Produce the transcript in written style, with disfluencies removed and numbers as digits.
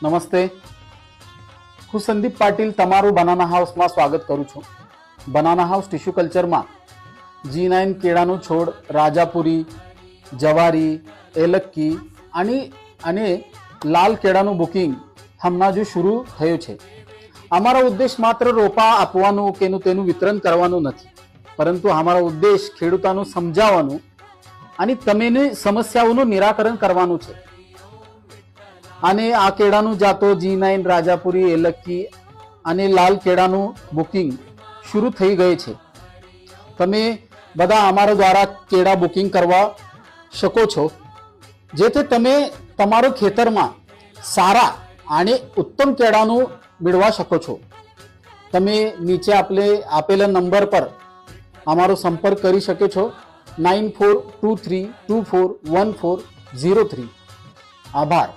નમસ્તે, હું સંદીપ પાટીલ તમારું બનાના હાઉસમાં સ્વાગત કરું છું. બનાના હાઉસ ટિશ્યુ કલ્ચરમાં G9 કેળાનું છોડ, રાજાપુરી, જવારી, એલક્કી અને લાલ કેળાનું બુકિંગ હમણાં જ શરૂ થયું છે. અમારો ઉદ્દેશ માત્ર રોપા આપવાનું કે તેનું વિતરણ કરવાનું નથી, પરંતુ અમારો ઉદ્દેશ ખેડૂતોનું સમજાવવાનું અને તેમની સમસ્યાઓનું નિરાકરણ કરવાનું છે. અને આ કેળાનું જાતો G9, રાજાપુરી, એલક્કી અને લાલ કેળાનું બુકિંગ શરૂ થઈ ગઈ છે. તમે બધા અમારા દ્વારા કેળા બુકિંગ કરવા શકો છો, જેથી તમે તમારા ખેતરમાં સારા અને ઉત્તમ કેળાનું મેળવા શકો છો. તમે નીચે આપેલા નંબર પર અમારો સંપર્ક કરી શકો છો 9423241403. આભાર.